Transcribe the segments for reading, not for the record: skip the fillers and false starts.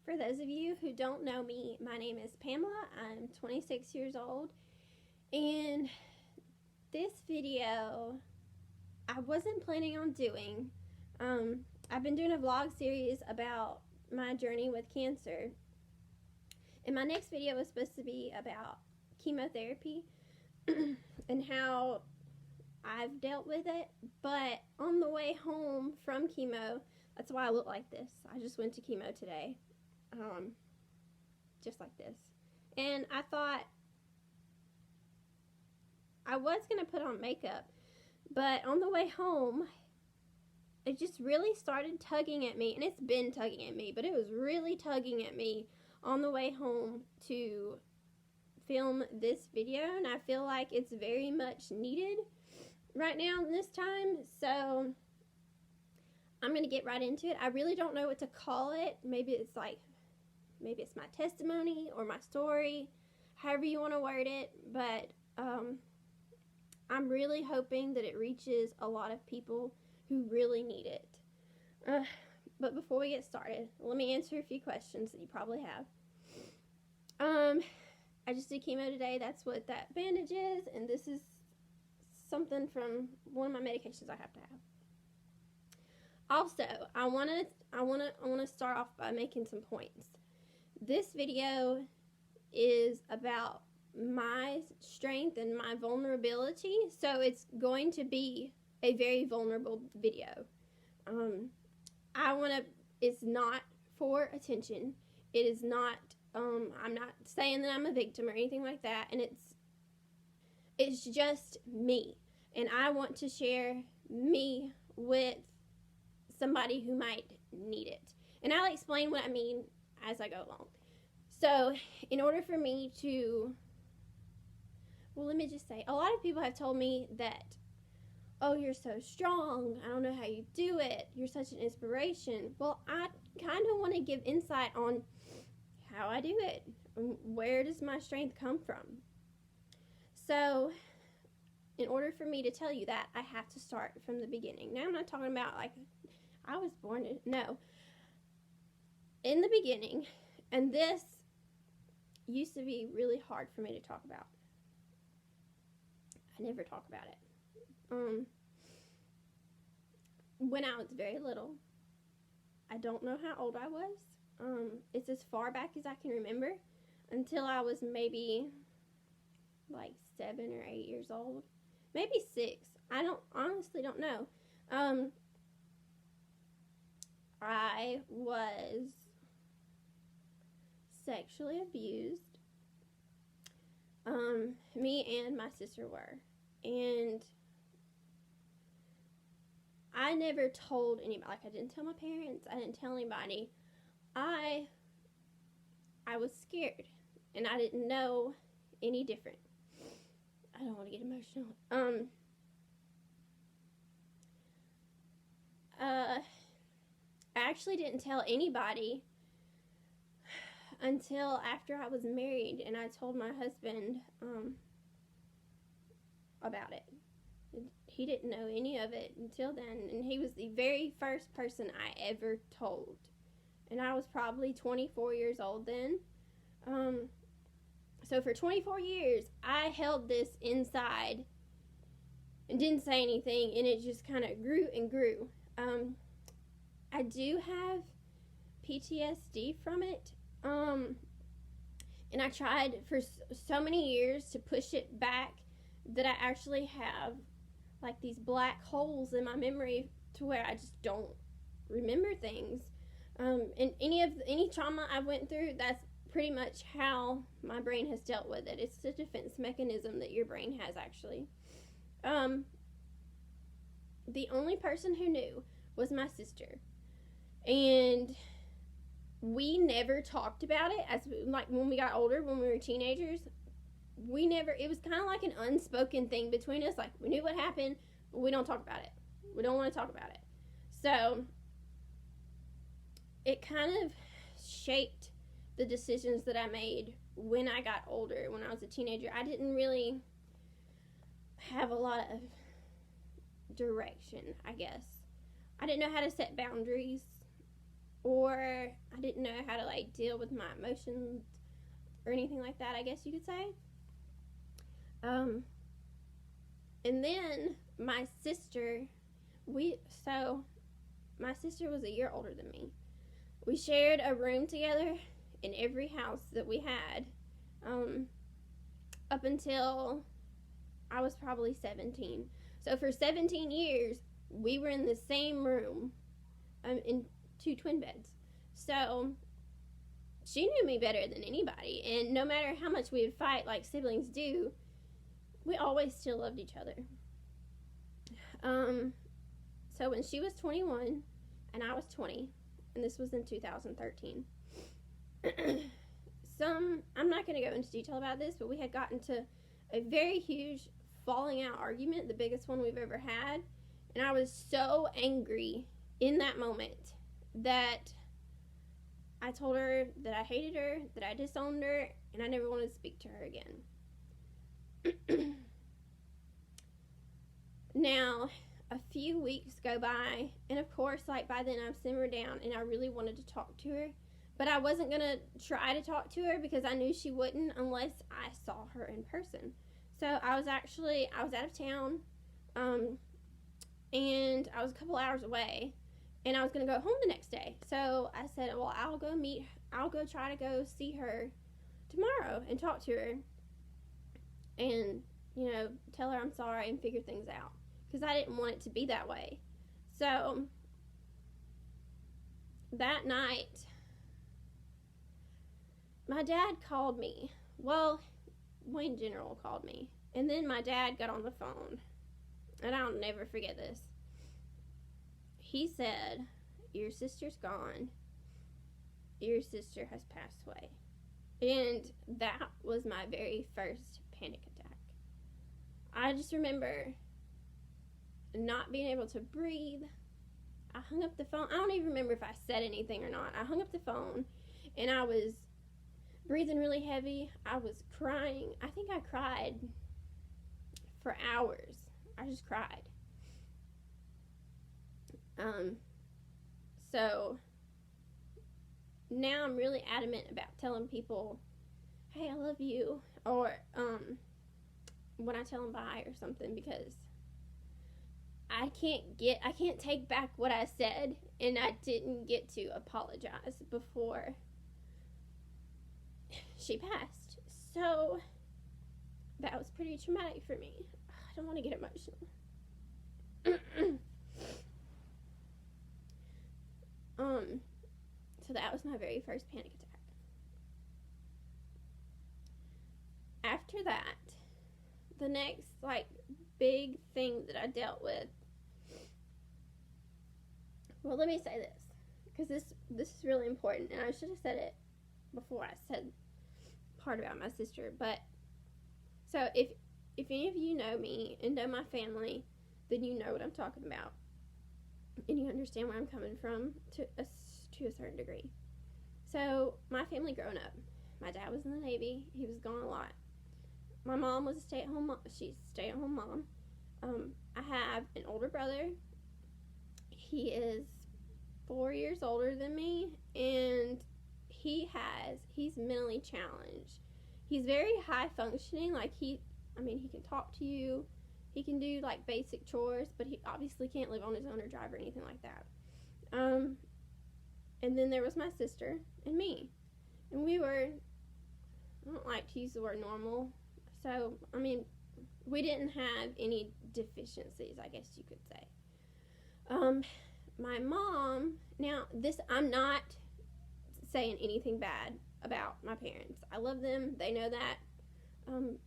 For those of you who don't know me, my name is Pamela. I'm 26 years old, and this video I wasn't planning on doing. I've been doing a vlog series about my journey with cancer, and my next video was supposed to be about chemotherapy and how I've dealt with it, but on the way home from chemo, that's why I look like this. I just went to chemo today. Just like this. And I thought I was going to put on makeup, but on the way home, it just really started tugging at me, and it's been tugging at me, but it was really tugging at me on the way home to film this video, and I feel like it's very much needed right now in this time, so I'm going to get right into it. I really don't know what to call it. Maybe it's my testimony or my story, however you want to word it, but I'm really hoping that it reaches a lot of people who really need it. But before we get started, let me answer a few questions that you probably have. I just did chemo today. That's what that bandage is, and this is something from one of my medications I have to have. Also, I want to start off by making some points. This video is about my strength and my vulnerability, so it's going to be a very vulnerable video. It's not for attention. It is not, I'm not saying that I'm a victim or anything like that, and it's just me, and I want to share me with somebody who might need it, and I'll explain what I mean as I go along. So, in order for me to, let me just say, a lot of people have told me that, oh, you're so strong, I don't know how you do it, you're such an inspiration. Well, I kind of want to give insight on how I do it, where does my strength come from. So, in order for me to tell you that, I have to start from the beginning. Now, I'm not talking about like I was born in, no. In the beginning, and this used to be really hard for me to talk about. I never talk about it. When I was very little, I don't know how old I was. It's as far back as I can remember, until I was maybe like 7 or 8 years old. Maybe 6. I honestly don't know. I was sexually abused. Me and my sister were. And I never told anybody. Like, I didn't tell my parents. I didn't tell anybody. I was scared. And I didn't know any different. I don't want to get emotional. I actually didn't tell anybody until after I was married, and I told my husband about it. He didn't know any of it until then, and he was the very first person I ever told. And I was probably 24 years old then. So for 24 years, I held this inside and didn't say anything, and it just kind of grew and grew. I do have PTSD from it, and I tried for so many years to push it back that I actually have like these black holes in my memory to where I just don't remember things. And any trauma I went through, that's pretty much how my brain has dealt with it. It's a defense mechanism that your brain has, actually. The only person who knew was my sister, and we never talked about it. As like when we got older, when we were teenagers, it was kind of like an unspoken thing between us. Like, we knew what happened, but we don't talk about it. We don't want to talk about it. So it kind of shaped the decisions that I made when I got older. When I was a teenager, I didn't really have a lot of direction, I guess. I didn't know how to set boundaries. or I didn't know how to like deal with my emotions or anything like that, I guess you could say. And then my sister, my sister was a year older than me. We shared a room together in every house that we had, up until I was probably 17. So for 17 years, we were in the same room, in 2 twin beds. So she knew me better than anybody, and no matter how much we would fight like siblings do, we always still loved each other. So when she was 21 and I was 20, and this was in 2013, I'm not going to go into detail about this, but we had gotten to a very huge falling out argument, the biggest one we've ever had, and I was so angry in that moment that I told her that I hated her, that I disowned her, and I never wanted to speak to her again. Now, a few weeks go by, and of course, like by then I've simmered down and I really wanted to talk to her, but I wasn't going to try to talk to her because I knew she wouldn't unless I saw her in person. So I was out of town, and I was a couple hours away, and I was going to go home the next day. So I said, well, I'll go try to go see her tomorrow and talk to her and, tell her I'm sorry and figure things out. Because I didn't want it to be that way. So that night, my dad called me. Well, Wayne General called me. And then my dad got on the phone. And I'll never forget this. He said, your sister's gone. Your sister has passed away. And that was my very first panic attack. I just remember not being able to breathe. I hung up the phone. I don't even remember if I said anything or not. I hung up the phone, and I was breathing really heavy. I was crying. I think I cried for hours. I just cried. So now I'm really adamant about telling people, hey, I love you, or when I tell them bye or something, because I can't take back what I said, and I didn't get to apologize before she passed. So that was pretty traumatic for me. I don't want to get emotional. So that was my very first panic attack. After that, the next big thing that I dealt with, well, let me say this, because this is really important, and I should have said it before I said part about my sister. But so if any of you know me and know my family, then you know what I'm talking about, and you understand where I'm coming from to a certain degree. So my family growing up, my dad was in the Navy. He was gone a lot. My mom was a stay-at-home mom. She's a stay-at-home mom. I have an older brother. He is 4 years older than me, and he's mentally challenged. He's very high functioning. He can talk to you. He can do basic chores, but he obviously can't live on his own or drive or anything like that. And then there was my sister and me, and we were, I don't like to use the word normal. So, we didn't have any deficiencies, I guess you could say. My mom, now this, I'm not saying anything bad about my parents. I love them, they know that.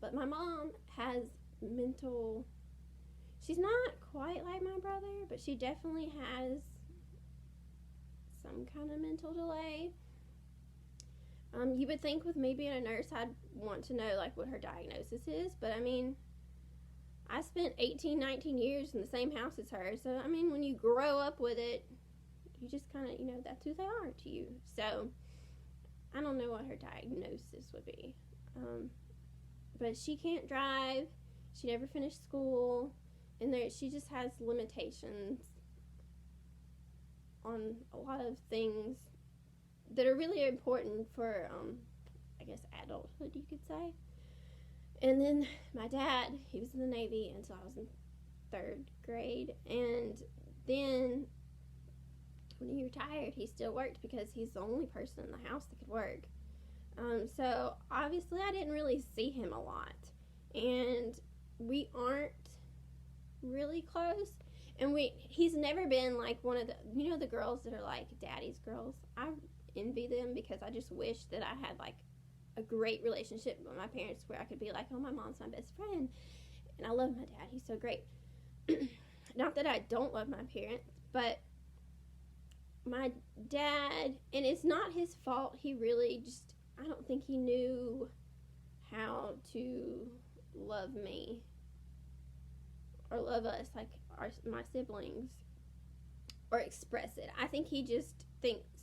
But my mom has she's not quite like my brother, but she definitely has some kind of mental delay. You would think with me being a nurse, I'd want to know what her diagnosis is, but I spent 18, 19 years in the same house as her, so when you grow up with it, you just kind of, that's who they are to you. So I don't know what her diagnosis would be, but she can't drive. She never finished school, and she just has limitations on a lot of things that are really important for, I guess, adulthood, you could say. And then my dad, he was in the Navy until I was in 3rd grade. And then when he retired, he still worked because he's the only person in the house that could work. So obviously I didn't really see him a lot. And we aren't really close. And he's never been like one of the, the girls that are like daddy's girls. I envy them because I just wish that I had like a great relationship with my parents where I could be like, oh, my mom's my best friend. And I love my dad. He's so great. Not that I don't love my parents, but my dad, and it's not his fault. He really just, I don't think he knew how to love me or love us, like my siblings, or express it. I think he just thinks,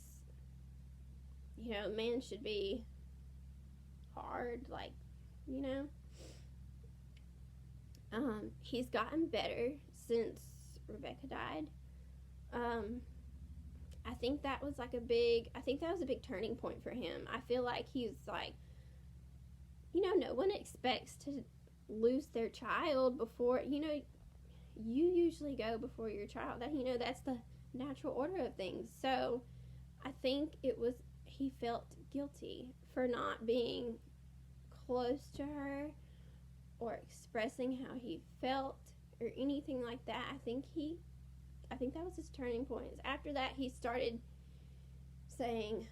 man should be hard, like, he's gotten better since Rebecca died. I think that was a big turning point for him. I feel like he's like, no one expects to lose their child before, you usually go before your child. That's the natural order of things. So I think he felt guilty for not being close to her or expressing how he felt or anything like that. I think that was his turning point. After that, he started saying,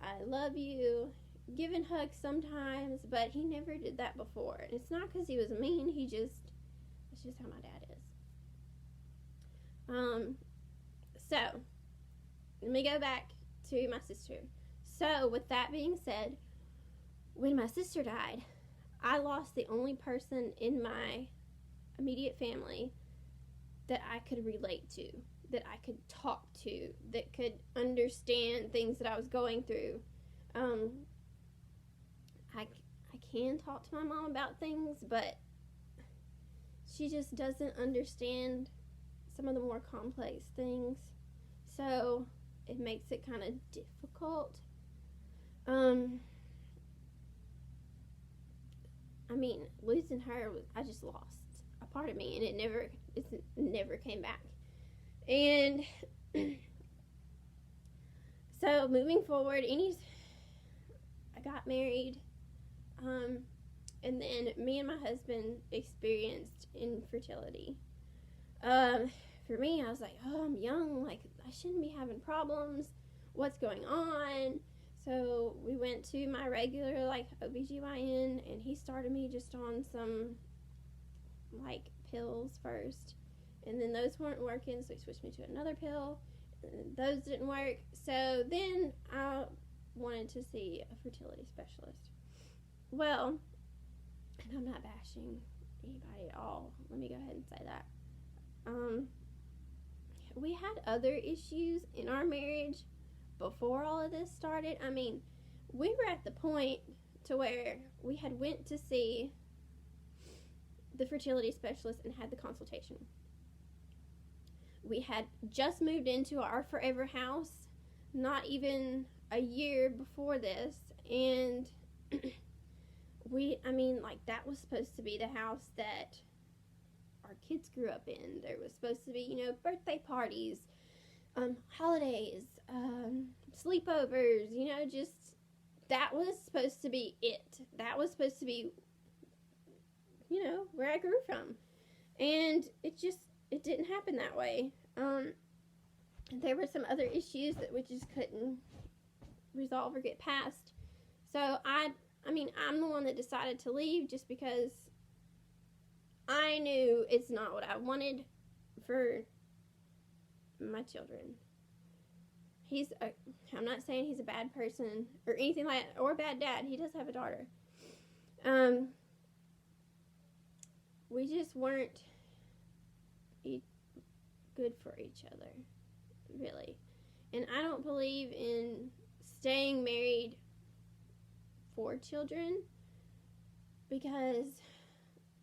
I love you, giving hugs sometimes, but he never did that before. And it's not because he was mean, it's just how my dad is. So, let me go back to my sister. So, with that being said, when my sister died, I lost the only person in my immediate family that I could relate to, that I could talk to, that could understand things that I was going through. I can talk to my mom about things, but she just doesn't understand some of the more complex things. So it makes it kind of difficult. Losing her, I just lost a part of me, and it never came back. And so moving forward, I got married, and then me and my husband experienced infertility. For me, I was like, oh, I'm young, like I shouldn't be having problems. What's going on? So we went to my regular OBGYN, and he started me just on some pills first, and then those weren't working, so he switched me to another pill, and those didn't work. So then I wanted to see a fertility specialist. Well, and I'm not bashing anybody at all, let me go ahead and say that. We had other issues in our marriage before all of this started. We were at the point to where we had went to see the fertility specialist and had the consultation. We had just moved into our forever house not even a year before this, and that was supposed to be the house that our kids grew up in. There was supposed to be, birthday parties, holidays, sleepovers, just that was supposed to be it. That was supposed to be, where I grew from. And it didn't happen that way. There were some other issues that we just couldn't resolve or get past. So I'm the one that decided to leave just because I knew it's not what I wanted for my children. I'm not saying he's a bad person or anything like that, or a bad dad. He does have a daughter. We just weren't good for each other, really. And I don't believe in staying married for children, because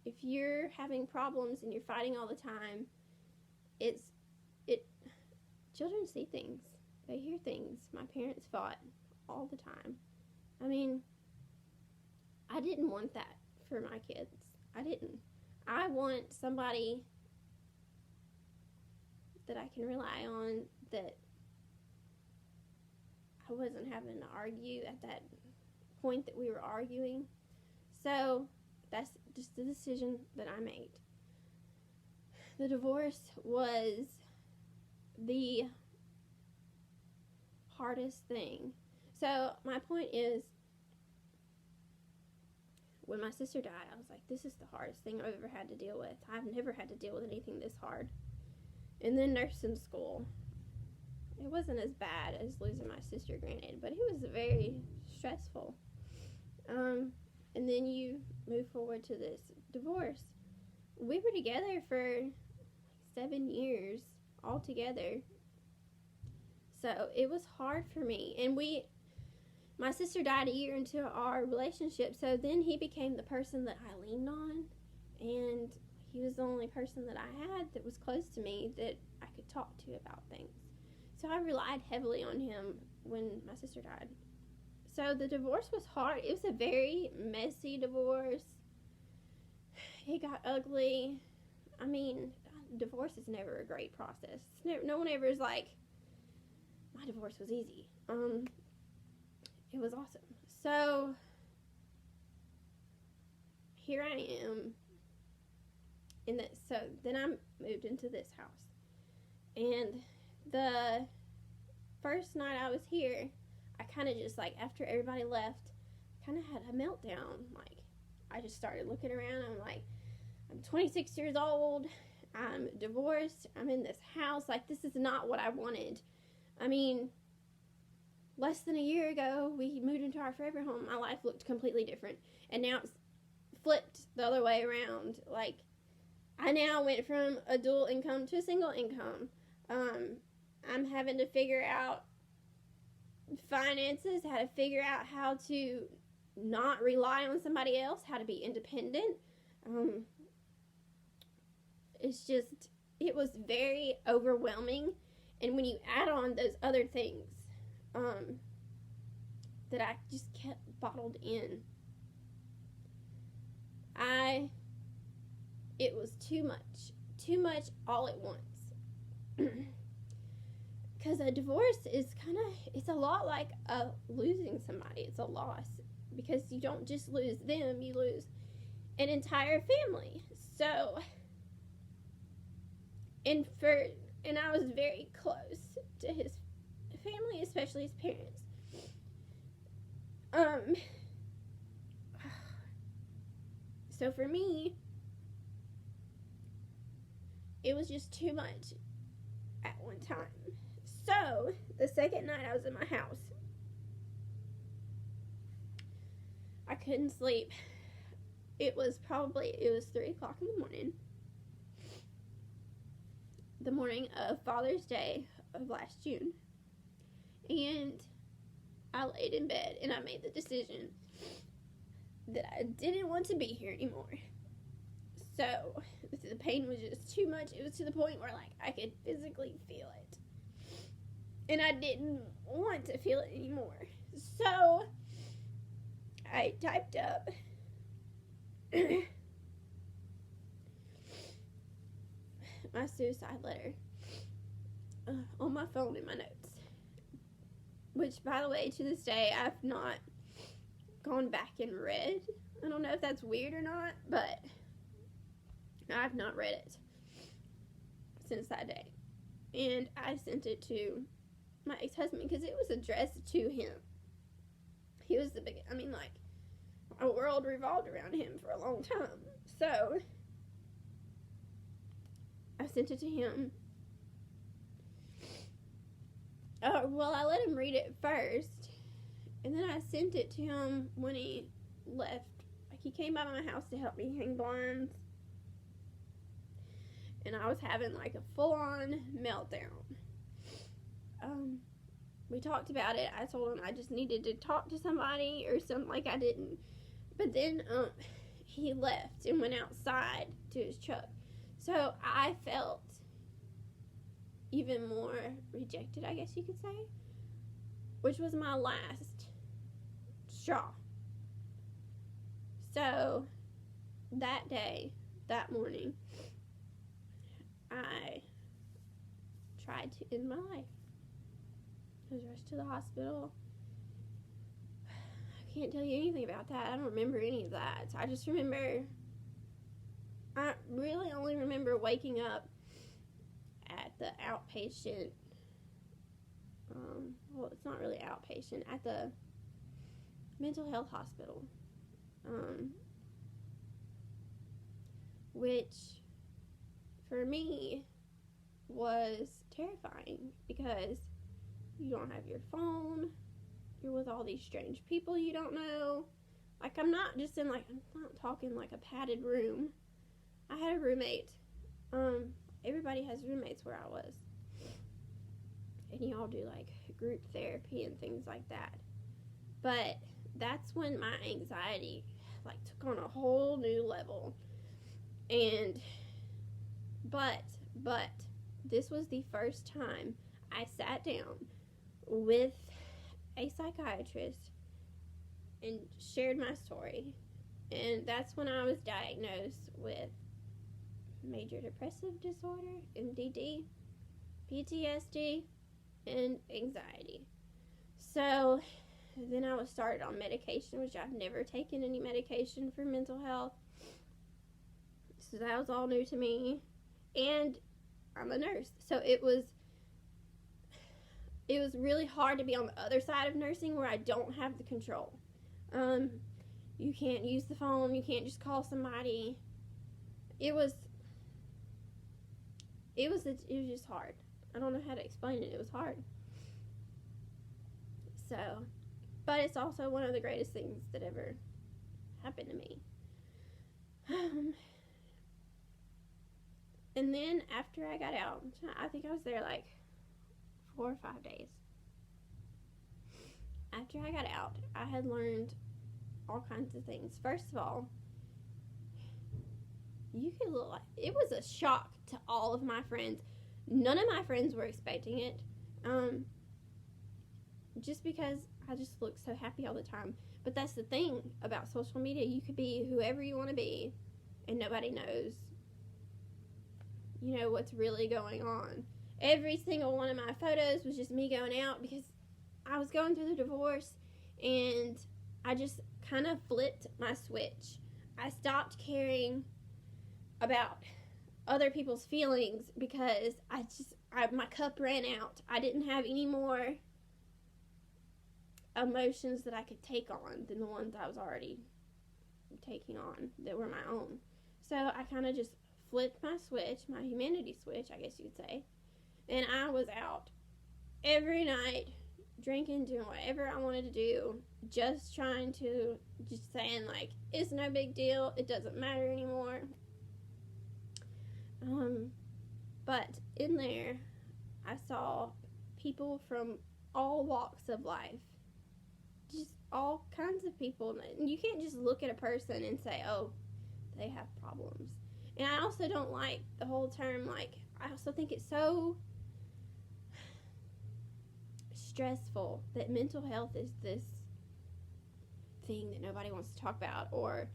if you're having problems and you're fighting all the time, children see things. They hear things. My parents fought all the time. I mean, I didn't want that for my kids. I didn't. I want somebody that I can rely on, that I wasn't having to argue at that point that we were arguing. So that's just the decision that I made. The divorce was the hardest thing. So my point is, when my sister died, I was like, this is the hardest thing I've ever had to deal with. I've never had to deal with anything this hard. And then nursing school. It wasn't as bad as losing my sister, granted, but it was very stressful. And then you move forward to this divorce. We were together for 7 years altogether. So it was hard for me. And my sister died a year into our relationship, so then he became the person that I leaned on, and he was the only person that I had that was close to me that I could talk to about things. So I relied heavily on him when my sister died. So the divorce was hard. It was a very messy divorce. It got ugly. I mean, divorce is never a great process. No one ever is like, my divorce was easy. It was awesome. So here I am in this. So then I moved into this house, and the first night I was here, I kind of just, like, after everybody left, kind of had a meltdown. Like, I just started looking around. I'm like, I'm 26 years old. I'm divorced. I'm in this house. Like, this is not what I wanted. I mean, less than a year ago, we moved into our forever home. My life looked completely different. And now it's flipped the other way around. Like, I now went from a dual income to a single income. I'm having to figure out finances, how to figure out how to not rely on somebody else, how to be independent. It was very overwhelming. And when you add on those other things that I just kept bottled in, it was too much all at once. Because a divorce is it's a lot like losing somebody. It's a loss, because you don't just lose them, you lose an entire family. So, and I was very close to his family, especially his parents. So for me, it was just too much at one time. So, the second night I was in my house, I couldn't sleep. It was 3 o'clock in the morning. The morning of Father's Day of last June. And I laid in bed and I made the decision that I didn't want to be here anymore. So, the pain was just too much. It was to the point where, like, I could physically feel it. And I didn't want to feel it anymore. So, I typed up my suicide letter on my phone in my notes. Which, by the way, to this day, I've not gone back and read. I don't know if that's weird or not, but I've not read it since that day. And I sent it to my ex-husband because it was addressed to him. He was my world revolved around him for a long time. So, I sent it to him. I let him read it first, and then I sent it to him when he left. Like, he came by my house to help me hang blinds, and I was having, like, a full-on meltdown. We talked about it. I told him I just needed to talk to somebody or something, like I didn't. But then, he left and went outside to his truck. So I felt, even more rejected, I guess you could say, which was my last straw. So that day, that morning, I tried to end my life. I was rushed to the hospital. I can't tell you anything about that. I don't remember any of that. So I just remember, I really only remember waking up at the outpatient, well, it's not really outpatient, at the mental health hospital, which for me was terrifying because you don't have your phone, you're with all these strange people you don't know. Like, I'm not talking like a padded room. I had a roommate. Everybody has roommates where I was. And y'all do like group therapy and things like that. But that's when my anxiety like took on a whole new level. And but this was the first time I sat down with a psychiatrist and shared my story. And that's when I was diagnosed with major depressive disorder, MDD, PTSD, and anxiety. So then I was started on medication, which I've never taken any medication for mental health. So that was all new to me. And I'm a nurse. So it was really hard to be on the other side of nursing where I don't have the control. You can't use the phone. You can't just call somebody. It was just hard. I don't know how to explain it. It was hard. So, but it's also one of the greatest things that ever happened to me. And then after I got out, I think I was there like 4 or 5 days. After I got out, I had learned all kinds of things. First of all, you could look like, it was a shock to all of my friends. None of my friends were expecting it. Just because I just look so happy all the time. But that's the thing about social media. You could be whoever you want to be, and nobody knows, what's really going on. Every single one of my photos was just me going out because I was going through the divorce, and I just kind of flipped my switch. I stopped caring about other people's feelings because my cup ran out. I didn't have any more emotions that I could take on than the ones I was already taking on that were my own. So I kind of just flipped my switch, my humanity switch, I guess you could say. And I was out every night, drinking, doing whatever I wanted to do, just saying, like, it's no big deal, it doesn't matter anymore. But in there, I saw people from all walks of life, just all kinds of people. And you can't just look at a person and say, oh, they have problems. And I also don't like the whole term, like, I also think it's so stressful that mental health is this thing that nobody wants to talk about, or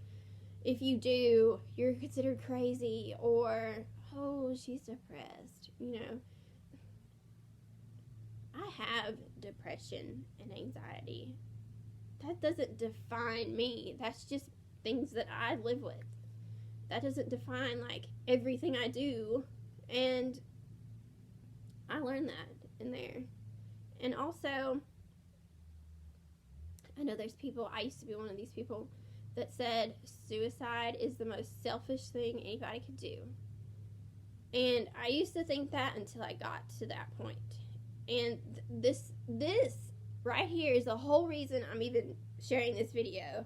if you do, you're considered crazy, or, oh, she's depressed. I have depression and anxiety. That doesn't define me. That's just things that I live with. That doesn't define, like, everything I do. And I learned that in there. And also, I know there's people, I used to be one of these people that said suicide is the most selfish thing anybody could do. And I used to think that until I got to that point. And this right here is the whole reason I'm even sharing this video.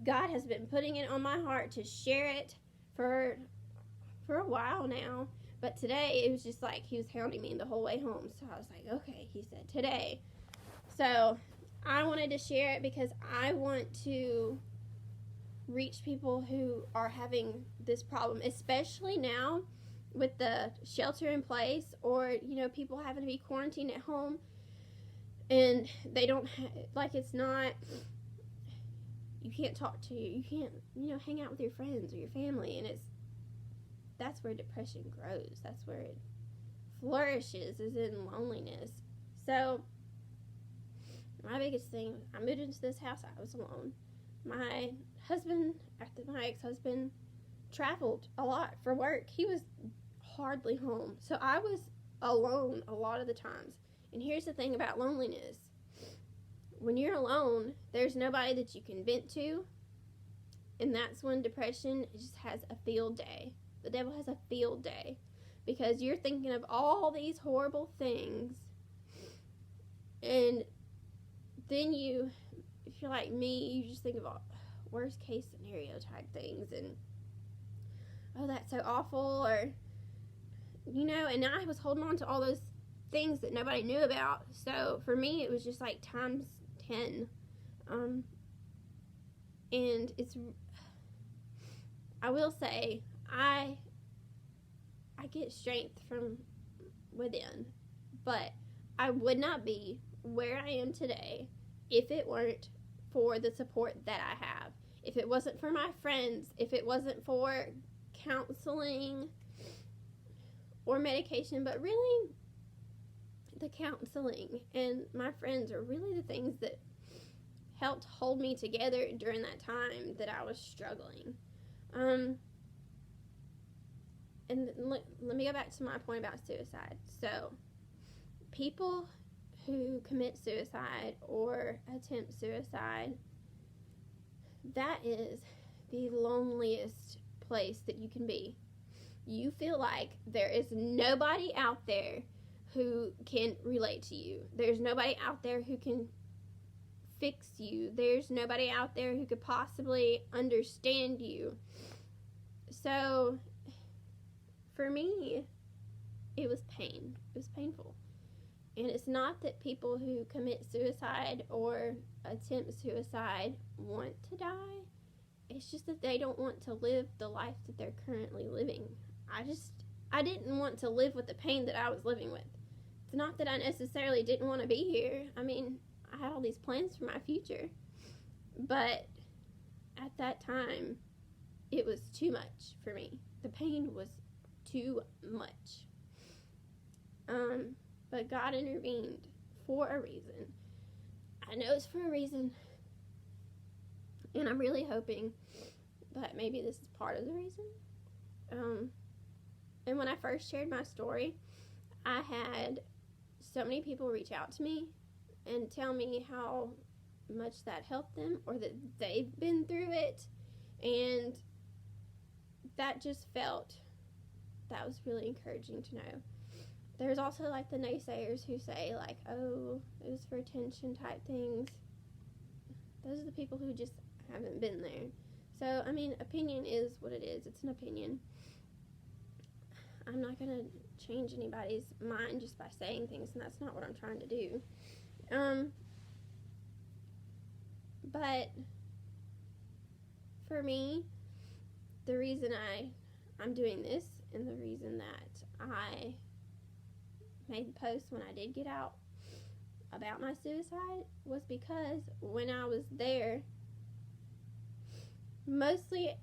God has been putting it on my heart to share it for a while now. But today, it was just like he was hounding me the whole way home. So I was like, okay, he said today. So I wanted to share it because I want to reach people who are having this problem, especially now with the shelter in place, or people having to be quarantined at home, and they don't like, it's not, you can't talk to you can't hang out with your friends or your family, and that's where depression grows. That's where it flourishes, is in loneliness. So my biggest thing, I moved into this house, I was alone. My husband, after my ex-husband, traveled a lot for work. He was hardly home. So I was alone a lot of the times. And here's the thing about loneliness. When you're alone, there's nobody that you can vent to. And that's when depression just has a field day. The devil has a field day. Because you're thinking of all these horrible things. And then if you're like me, you just think of all worst case scenario type things. And, oh, that's so awful. Or, and I was holding on to all those things that nobody knew about. So for me, it was just like times 10. And I will say, I get strength from within, but I would not be where I am today if it weren't for the support that I have. If it wasn't for my friends, if it wasn't for counseling or medication, but really the counseling and my friends are really the things that helped hold me together during that time that I was struggling. And let me go back to my point about suicide. So, people who commit suicide or attempt suicide, that is the loneliest place that you can be. You feel like there is nobody out there who can relate to you. There's nobody out there who can fix you. There's nobody out there who could possibly understand you. So, for me, it was pain. It was painful. And it's not that people who commit suicide or attempt suicide want to die. It's just that they don't want to live the life that they're currently living. I didn't want to live with the pain that I was living with. It's not that I necessarily didn't want to be here. I mean, I had all these plans for my future. But at that time, it was too much for me. The pain was too much. But God intervened for a reason. I know it's for a reason. And I'm really hoping that maybe this is part of the reason. And when I first shared my story, I had so many people reach out to me and tell me how much that helped them, or that they've been through it. And that just felt, that was really encouraging to know. There's also like the naysayers who say like, oh, it was for attention type things. Those are the people who just haven't been there. So, I mean, opinion is what it is. It's an opinion. I'm not going to change anybody's mind just by saying things, and that's not what I'm trying to do. But for me, the reason I'm doing this, and the reason that I made the post when I did get out about my suicide, was because when I was there, mostly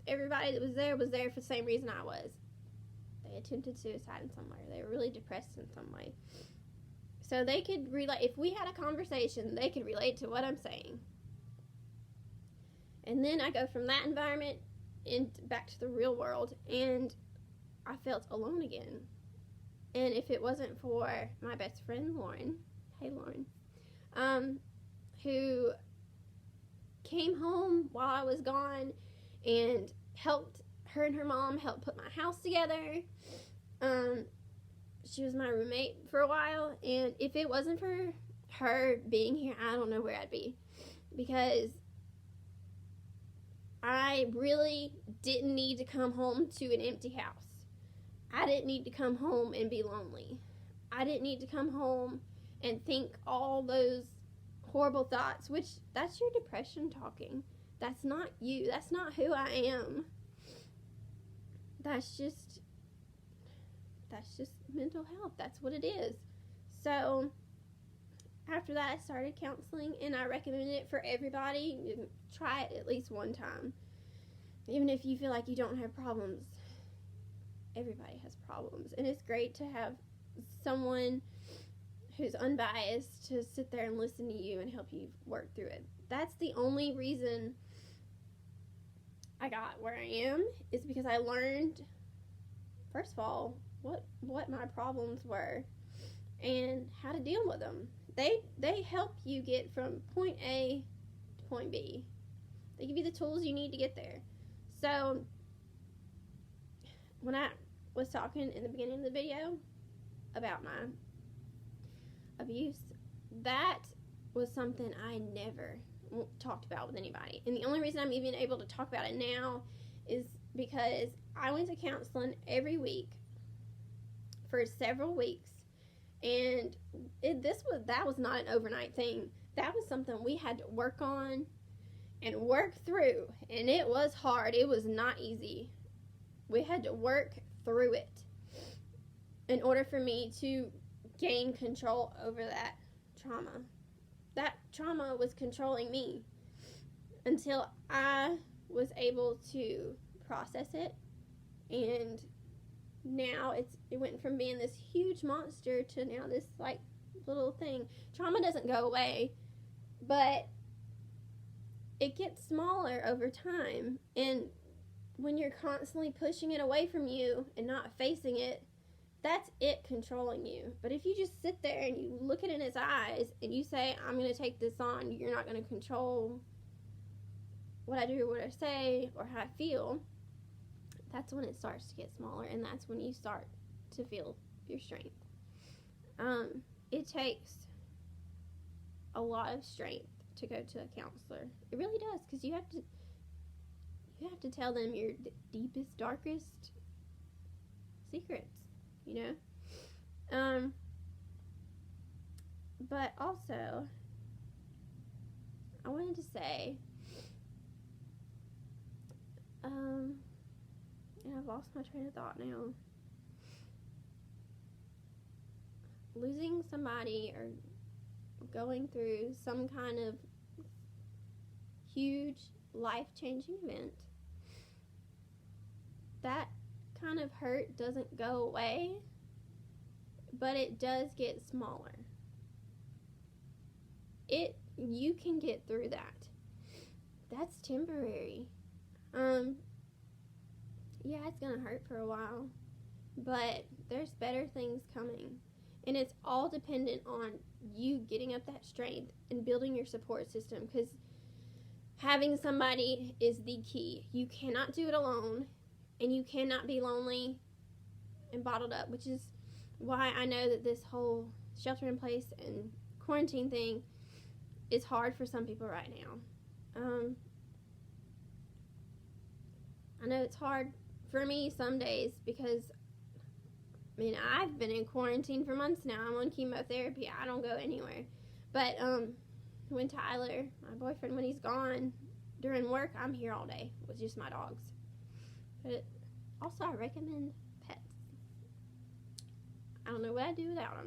everybody that was there for the same reason I was. They attempted suicide in some way. They were really depressed in some way. So they could relate. If we had a conversation, they could relate to what I'm saying. And then I go from that environment back to the real world, and I felt alone again. And if it wasn't for my best friend, Lauren, hey Lauren, who came home while I was gone and helped, her and her mom helped put my house together. She was my roommate for a while, and if it wasn't for her being here, I don't know where I'd be, because I really didn't need to come home to an empty house. I didn't need to come home and be lonely. I didn't need to come home and think all those horrible thoughts, which that's your depression talking. That's not you. That's not who I am. That's just that's just mental health. That's what it is. So after that, I started counseling, and I recommend it for everybody. Try it at least one time. Even if you feel like you don't have problems, everybody has problems. And it's great to have someone who's unbiased to sit there and listen to you and help you work through it. That's the only reason I got where I am, is because I learned, first of all, what my problems were and how to deal with them. They help you get from point A to point B. They give you the tools you need to get there. So when I was talking in the beginning of the video about my abuse, that was something I never talked about with anybody. And the only reason I'm even able to talk about it now is because I went to counseling every week for several weeks. And that was not an overnight thing. That was something we had to work on and work through. And it was hard. It was not easy. We had to work through it in order for me to gain control over that trauma. That trauma was controlling me until I was able to process it. And now it went from being this huge monster to now this like little thing. Trauma doesn't go away, but it gets smaller over time. And when you're constantly pushing it away from you and not facing it, that's it controlling you. But if you just sit there and you look it in its eyes and you say, I'm going to take this on, you're not going to control what I do or what I say or how I feel, that's when it starts to get smaller, and that's when you start to feel your strength. It takes a lot of strength to go to a counselor. It really does, because you have to tell them your deepest, darkest secrets, you know. But also, I wanted to say, and I've lost my train of thought now. Losing somebody or going through some kind of huge life-changing event, that kind of hurt doesn't go away, but it does get smaller. You can get through that. That's temporary. Yeah, it's gonna hurt for a while, but there's better things coming. And it's all dependent on you getting up that strength and building your support system, because having somebody is the key. You cannot do it alone, and you cannot be lonely and bottled up, which is why I know that this whole shelter in place and quarantine thing is hard for some people right now. I know it's hard for me some days because, I mean, I've been in quarantine for months now. I'm on chemotherapy. I don't go anywhere. But when Tyler, my boyfriend, when he's gone during work, I'm here all day with just my dogs. But also, I recommend pets. I don't know what I'd do without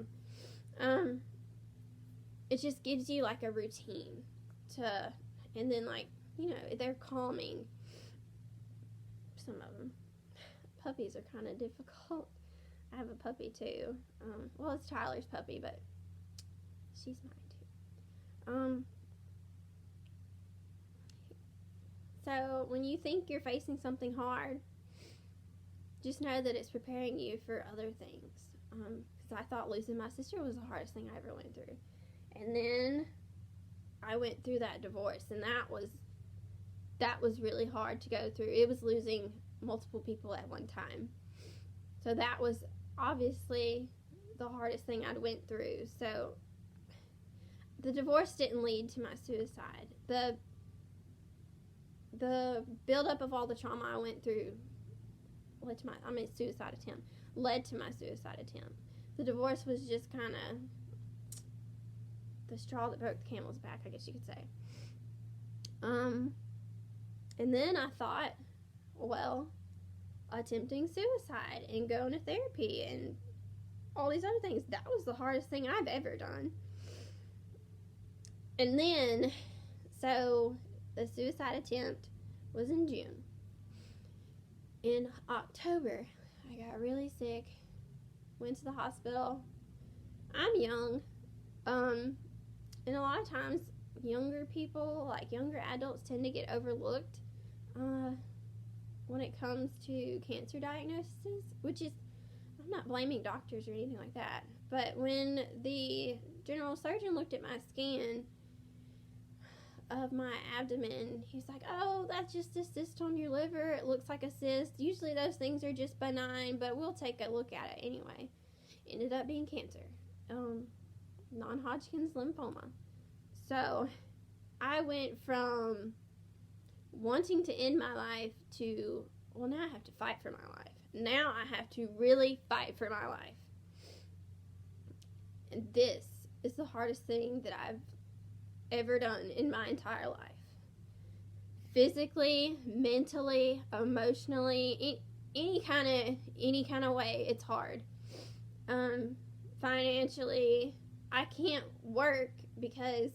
them. It just gives you like a routine and then, like, you know, they're calming. Some of them. Puppies are kind of difficult. I have a puppy too. Well, it's Tyler's puppy, but she's mine too. So when you think you're facing something hard, just know that it's preparing you for other things. Because I thought losing my sister was the hardest thing I ever went through. And then I went through that divorce, and that was really hard to go through. It was losing multiple people at one time. So that was obviously the hardest thing I'd went through. So the divorce didn't lead to my suicide. The buildup of all the trauma I went through led to my suicide attempt. The divorce was just kind of the straw that broke the camel's back, I guess you could say. And then I thought, well, attempting suicide and going to therapy and all these other things. That was the hardest thing I've ever done. And then, so the suicide attempt was in June. In October, I got really sick, went to the hospital. I'm young, and a lot of times younger people, like younger adults, tend to get overlooked when it comes to cancer diagnoses, which is, I'm not blaming doctors or anything like that, but when the general surgeon looked at my scan of my abdomen, he's like, oh, that's just a cyst on your liver. It looks like a cyst. Usually those things are just benign, but we'll take a look at it anyway. Ended up being cancer, non-Hodgkin's lymphoma. So I went from wanting to end my life to, well, now I have to fight for my life. Now I have to really fight for my life. And this is the hardest thing that I've ever done in my entire life. Physically, mentally, emotionally, any kind of way, it's hard. Financially, I can't work because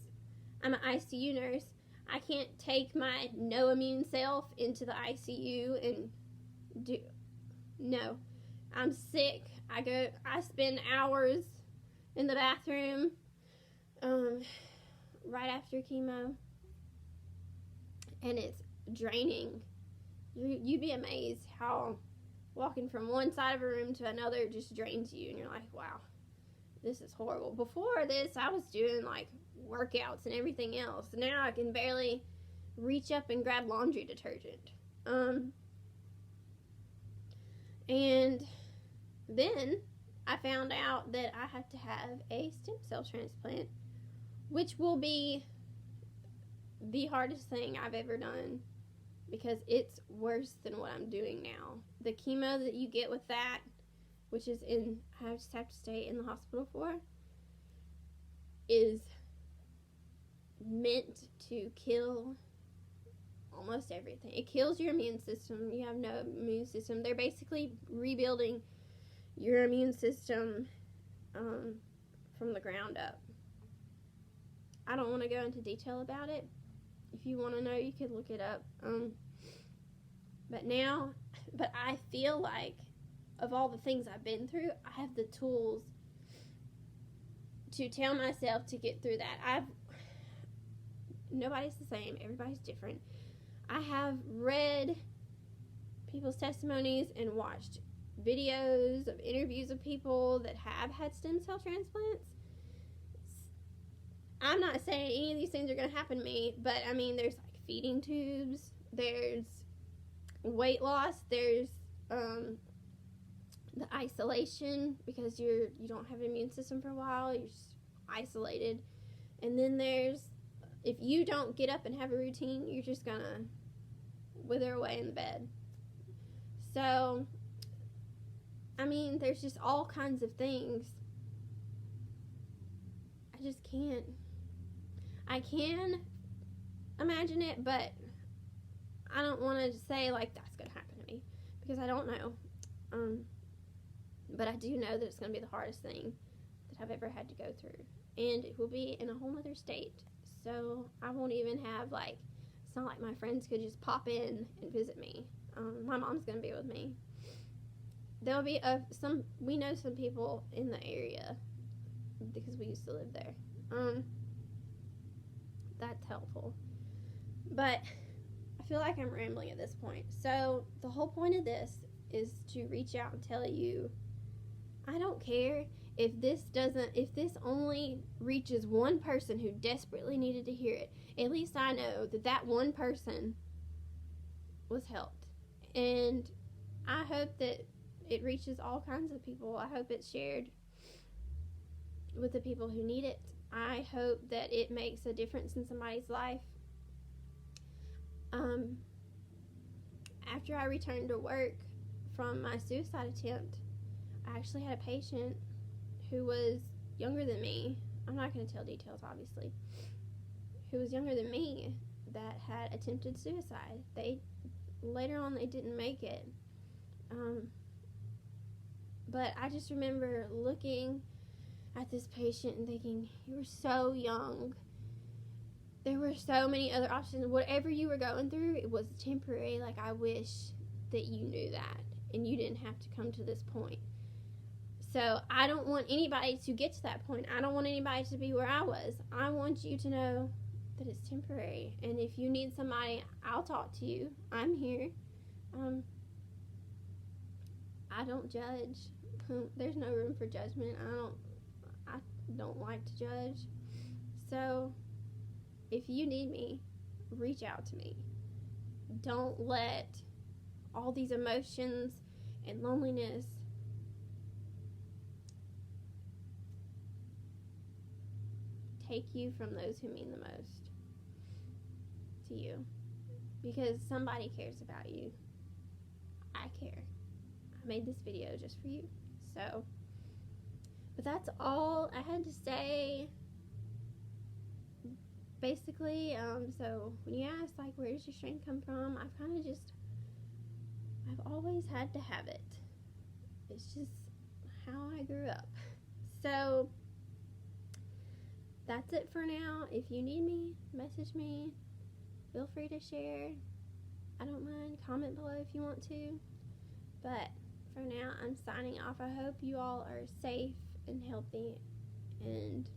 I'm an ICU nurse. I can't take my no immune self into the ICU and no. I'm sick. I spend hours in the bathroom right after chemo, and it's draining. You'd be amazed how walking from one side of a room to another just drains you, and you're like, wow, this is horrible. Before this, I was doing like workouts and everything else. Now I can barely reach up and grab laundry detergent. And then I found out that I had to have a stem cell transplant, which will be the hardest thing I've ever done because it's worse than what I'm doing now. The chemo that you get with that, which is I just have to stay in the hospital for, is meant to kill almost everything. It kills your immune system. You have no immune system. They're basically rebuilding your immune system from the ground up. I don't want to go into detail about it. If you want to know, you could look it up. But I feel like of all the things I've been through, I have the tools to tell myself to get through that. Nobody's the same. Everybody's different. I have read people's testimonies and watched videos of interviews of people that have had stem cell transplants. I'm not saying any of these things are going to happen to me, but I mean, there's like feeding tubes, there's weight loss, there's the isolation because you don't have an immune system for a while, you're just isolated, and then there's, if you don't get up and have a routine, you're just gonna wither away in the bed. So, I mean, there's just all kinds of things. I just can't. I can imagine it, but I don't want to say like that's gonna happen to me because I don't know. But I do know that it's gonna be the hardest thing that I've ever had to go through, and it will be in a whole other state. So I won't even have like, it's not like my friends could just pop in and visit me. My mom's gonna be with me. There'll be we know some people in the area because we used to live there. That's helpful. But I feel like I'm rambling at this point. So the whole point of this is to reach out and tell you, I don't care if this only reaches one person who desperately needed to hear it. At least I know that one person was helped. And I hope that it reaches all kinds of people. I hope it's shared with the people who need it. I hope that it makes a difference in somebody's life. After I returned to work from my suicide attempt, I actually had a patient who was younger than me. I'm not going to tell details, obviously. Who was younger than me that had attempted suicide. Later on, they didn't make it. But I just remember looking at this patient and thinking, you were so young. There were so many other options. Whatever you were going through, it was temporary. Like, I wish that you knew that and you didn't have to come to this point. So I don't want anybody to get to that point. I don't want anybody to be where I was. I want you to know that it's temporary. And if you need somebody, I'll talk to you. I'm here. I don't judge. There's no room for judgment. I don't like to judge. So if you need me, reach out to me. Don't let all these emotions and loneliness take you from those who mean the most to you, because somebody cares about you. I care. I made this video just for you. So, but that's all I had to say. Basically, so when you ask, like, where does your strength come from? I've always had to have it. It's just how I grew up. So, that's it for now. If you need me, message me. Feel free to share. I don't mind. Comment below if you want to. But for now, I'm signing off. I hope you all are safe and healthy, and